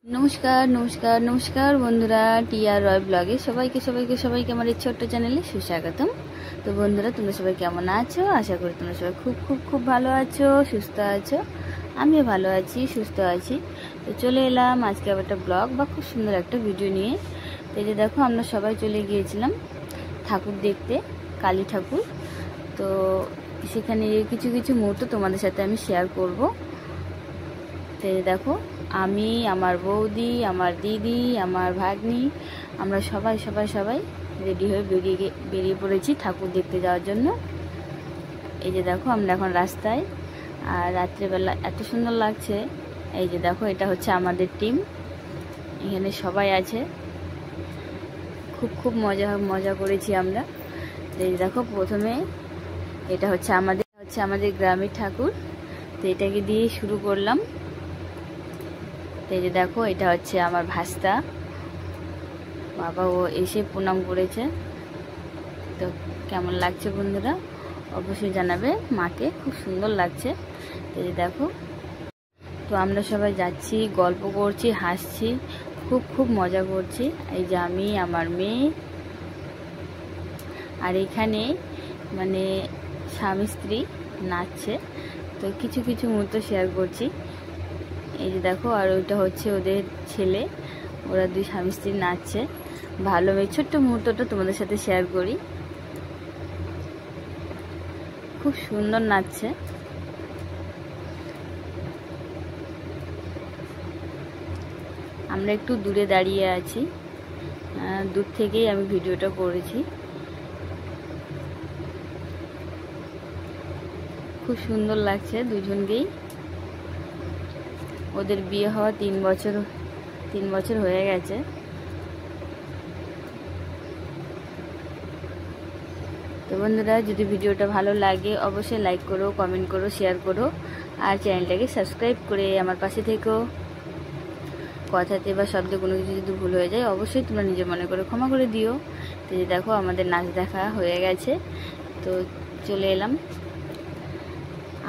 नमस्कार नमस्कार नमस्कार बंधुरा टीआर रॉय ब्लगे सबाइके सबाइके सबाइके हमारे छोट्ट चैनेले सुस्वागतम। तो बंधुरा तुम्हारा सबाई केमन आछो? आशा करी तुम्हारा सबाई खूब खूब खूब भालो आछो, सुस्थ आछो। आमिও ভালো আছি, সুস্থ আছি। তো চলে এলাম আজকে আবার একটা ব্লগ বা খুব সুন্দর একটা ভিডিও নিয়ে। তো এই যে দেখো আমরা সবাই চলে গিয়েছিলাম ঠাকুর দেখতে, কালী ঠাকুর। তো সেখানে কিছু কিছু মুহূর্ত তোমাদের সাথে আমি শেয়ার করব। তো দেখো আমি, আমার বৌদি, আমার দিদি, আমার ভাগ্নি, আমরা সবাই সবাই সবাই রেডি হয়ে বেরিয়ে পড়েছি ঠাকুর দেখতে যাওয়ার জন্য। এই যে দেখো আমরা এখন রাস্তায়, আর রাত্রেবেলা এত সুন্দর লাগছে। এই যে দেখো এটা হচ্ছে আমাদের টিম, এখানে সবাই আছে, খুব খুব মজা করেছি আমরা। এই দেখো প্রথমে এটা হচ্ছে আমাদের গ্রামের ঠাকুর। তো এটাকে দিয়ে শুরু করলাম। এই যে দেখো এটা হচ্ছে আমার ভাস্তা, বাবা ও এসে প্রণাম করেছে। তো কেমন লাগছে বন্ধুরা অবশ্যই জানাবে, মাকে খুব সুন্দর লাগছে। এই যে দেখো, তো আমরা সবাই যাচ্ছি, গল্প করছি, হাসছি, খুব খুব মজা করছি। এই যে আমি, আমার মেয়ে, আর এখানে মানে স্বামী স্ত্রী নাচছে। তো কিছু কিছু মুহূর্ত শেয়ার করছি। এই যে দেখো, আর ওইটা হচ্ছে ওদের ছেলে, ওরা দুই স্বামী স্ত্রী নাচছে। ভালো, এই ছোট্ট মুহূর্তটা তোমাদের সাথে শেয়ার করি। খুব সুন্দর নাচছে। আমরা একটু দূরে দাঁড়িয়ে আছি, দূর থেকেই আমি ভিডিওটা করেছি। খুব সুন্দর লাগছে দুজনকেই। ওদের বিয়ে হওয়া 3 বছর হয়ে গেছে। তো বন্ধুরা যদি ভিডিওটা ভালো লাগে অবশ্যই লাইক করো, কমেন্ট করো, শেয়ার করো, আর চ্যানেলটাকে সাবস্ক্রাইব করে আমার পাশে থেকো। কথাতে বা শব্দে কোনো কিছু যদি ভুল হয়ে যায় অবশ্যই তোমরা নিজের মনে করে ক্ষমা করে দিও। তো যে দেখো আমাদের নাচ দেখা হয়ে গেছে, তো চলে এলাম।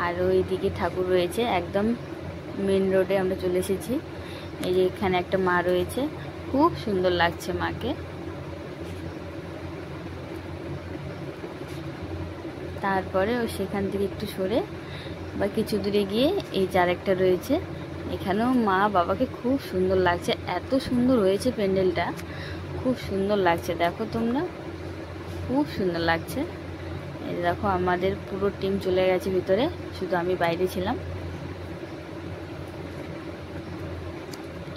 আর ওইদিকে ঠাকুর রয়েছে, একদম মেন রোডে আমরা চলে এসেছি। এই যে এখানে একটা মা রয়েছে, খুব সুন্দর লাগছে মাকে। তারপরে ও সেখান থেকে একটু সরে বা কিছু দূরে গিয়ে এই যে আরেকটা রয়েছে, এখানেও মা বাবাকে খুব সুন্দর লাগছে। এত সুন্দর হয়েছে প্যান্ডেলটা, খুব সুন্দর লাগছে। দেখো তোমরা, খুব সুন্দর লাগছে। এই দেখো আমাদের পুরো টিম চলে গেছে ভিতরে, শুধু আমি বাইরে ছিলাম।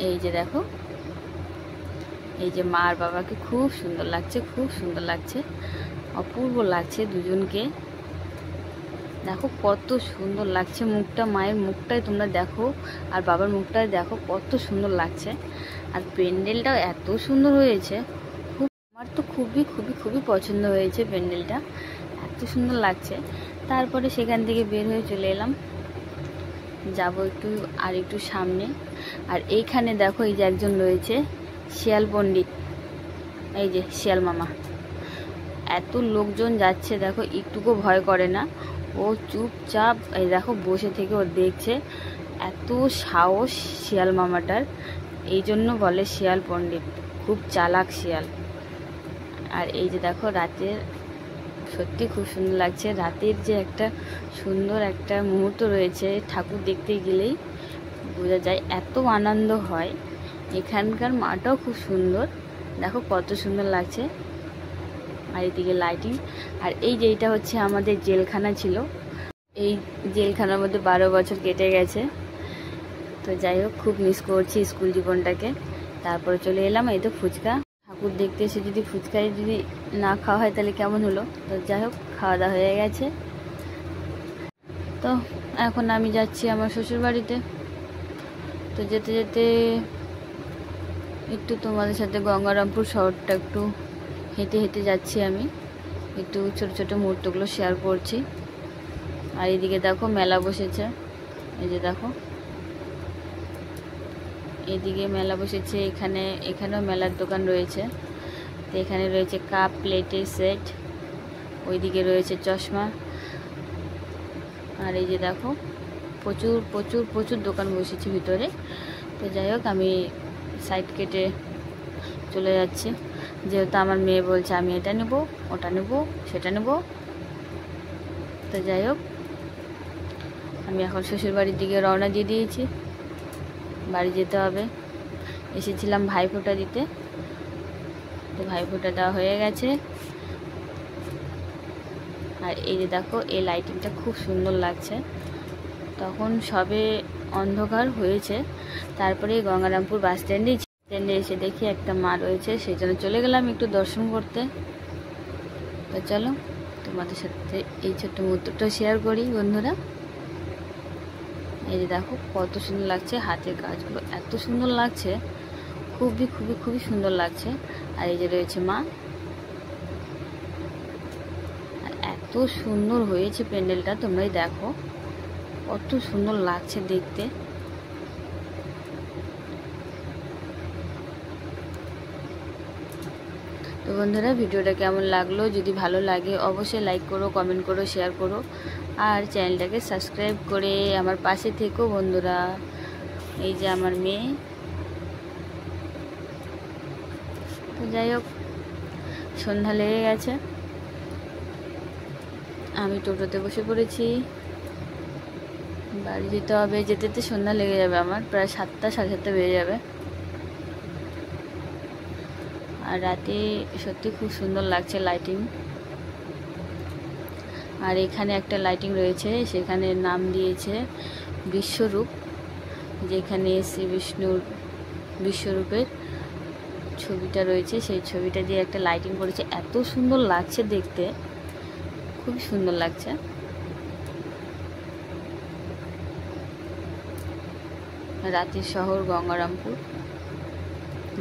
এই যে দেখো, এই যে মা আর বাবাকে খুব সুন্দর লাগছে, খুব সুন্দর লাগছে, অপূর্ব লাগছে দুজনকে। দেখো কত সুন্দর লাগছে মুখটা, মায়ের মুখটাই তোমরা দেখো, আর বাবার মুখটাই দেখো, কত সুন্দর লাগছে। আর প্যান্ডেলটাও এত সুন্দর হয়েছে, আমার তো খুবই খুবই খুবই পছন্দ হয়েছে প্যান্ডেলটা, এত সুন্দর লাগছে। তারপরে সেখান থেকে বের হয়ে চলে এলাম, যাব একটু সামনে। আর এইখানে দেখো এই যে একজন রয়েছে শিয়াল পণ্ডিত, এই যে শিয়াল মামা। এত লোকজন যাচ্ছে দেখো, একটুকু ভয় করে না, ও চুপচাপ এই দেখো বসে থেকে ও দেখছে। এত সাহস শিয়াল মামাটার, এই জন্য বলে শিয়াল পণ্ডিত, খুব চালাক শিয়াল। আর এই যে দেখো রাতের, সত্যি খুব সুন্দর লাগছে। রাতের যে একটা সুন্দর একটা মুহূর্ত রয়েছে ঠাকুর দেখতে গেলেই বোঝা যায়, এত আনন্দ হয়। এখানকার মাটাও খুব সুন্দর, দেখো কত সুন্দর লাগছে। আর এদিকে লাইটিং। আর এই যে এটা হচ্ছে আমাদের জেলখানা ছিল, এই জেলখানার মধ্যে 12 বছর কেটে গেছে। তো যাই হোক, খুব মিস করছি স্কুল জীবনটাকে। তারপরে চলে এলাম এই তো ফুচকা। ঠাকুর দেখতে এসে যদি ফুচকায় যদি না খাওয়া হয় তাহলে কেমন হলো। তো যাই হোক, খাওয়া দাওয়া হয়ে গেছে। তো এখন আমি যাচ্ছি আমার শ্বশুর বাড়িতে। তো যেতে যেতে একটু তোমাদের সাথে গঙ্গারামপুর শহরটা একটু হেঁটে হেঁটে যাচ্ছি আমি, একটু ছোট ছোট মুহূর্তগুলো শেয়ার করছি। আর এদিকে দেখো মেলা বসেছে, এই যে দেখো এদিকে মেলা বসেছে। এখানেও মেলার দোকান রয়েছে। তো এখানে রয়েছে কাপ, প্লেটের সেট, ওইদিকে রয়েছে চশমা। আর এই যে দেখো প্রচুর প্রচুর প্রচুর দোকান বসেছে ভিতরে। তো যাই হোক, আমি সাইড কেটে চলে যাচ্ছি, যেহেতু আমার মেয়ে বলছে আমি এটা নেব, ওটা নেব, সেটা নেব। তো যাই হোক, আমি এখন শ্বশুরবাড়ির দিকে রওনা দিয়ে দিয়েছি, বাড়ি যেতে হবে। এসেছিলাম ভাইফোঁটা দিতে, তো ভাইফোঁটা দেওয়া হয়ে গেছে। আর এই যে দেখো, এই লাইটিংটা খুব সুন্দর লাগছে। তখন সবে অন্ধকার হয়েছে, তারপরে গঙ্গারামপুর বাস স্ট্যান্ডে এসে দেখি একটা মা রয়েছে, সেই জন্য চলে গেলাম একটু দর্শন করতে। তো চলো তোমাদের সাথে এই ছোট্ট মুহূর্তটা শেয়ার করি বন্ধুরা। এই যে দেখো কত সুন্দর লাগছে, হাতের কাজগুলো এত সুন্দর লাগছে, খুবই খুবই খুবই সুন্দর লাগছে। আর এই যে রয়েছে মা, আর এত সুন্দর হয়েছে প্যান্ডেলটা, তোমরাই দেখো কত সুন্দর লাগছে দেখতে। তো বন্ধুরা, ভিডিওটা কেমন লাগলো, যদি ভালো লাগে অবশ্যই লাইক করো, কমেন্ট করো, শেয়ার করো, আর চ্যানেলটাকে সাবস্ক্রাইব করে আমার পাশে থেকো বন্ধুরা। এই যে আমার মেয়ে। তো যাই হোক, সন্ধ্যা লেগে গেছে, আমি টোটোতে বসে পড়েছি, বাড়ি যেতে হবে। যেতে সন্ধ্যা লেগে যাবে, আমার প্রায় 7টা, সাড়ে 7টা বেজে যাবে। আর রাতে সত্যি খুব সুন্দর লাগছে লাইটিং। আর এখানে একটা লাইটিং রয়েছে, সেখানে নাম দিয়েছে বিশ্বরূপ, যেখানে শ্রী বিষ্ণুর বিশ্বরূপের ছবিটা রয়েছে, সেই ছবিটা দিয়ে একটা লাইটিং করেছে। এত সুন্দর লাগছে দেখতে, খুব সুন্দর লাগছে। রাতের শহর গঙ্গারামপুর,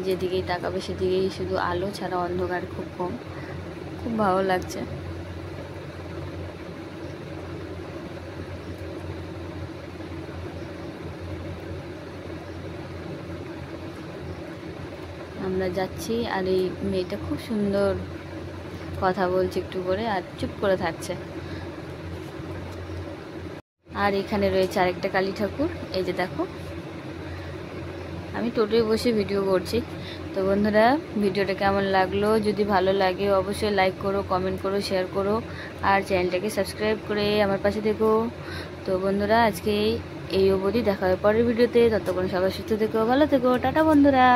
যেদিকেই তাকাবে সেদিকেই শুধু আলো ছাড়া অন্ধকার খুব কম, খুব ভালো লাগছে। আমরা যাচ্ছি, আর এই মেয়েটা খুব সুন্দর কথা বলছে একটু করে, আর চুপ করে থাকছে। আর এখানে রয়েছে আরেকটা কালী ঠাকুর। এই যে দেখো, আমি টোটোয় বসে ভিডিও করছি। তো বন্ধুরা, ভিডিওটা কেমন লাগলো, যদি ভালো লাগে অবশ্যই লাইক করো, কমেন্ট করো, শেয়ার করো, আর চ্যানেলটাকে সাবস্ক্রাইব করে আমার পাশে থেকো। তো বন্ধুরা, আজকে এই অবধি, দেখা হবে পরের ভিডিওতে। ততক্ষণ সবাই সুস্থ থেকো, ভালো থেকো, টাটা বন্ধুরা।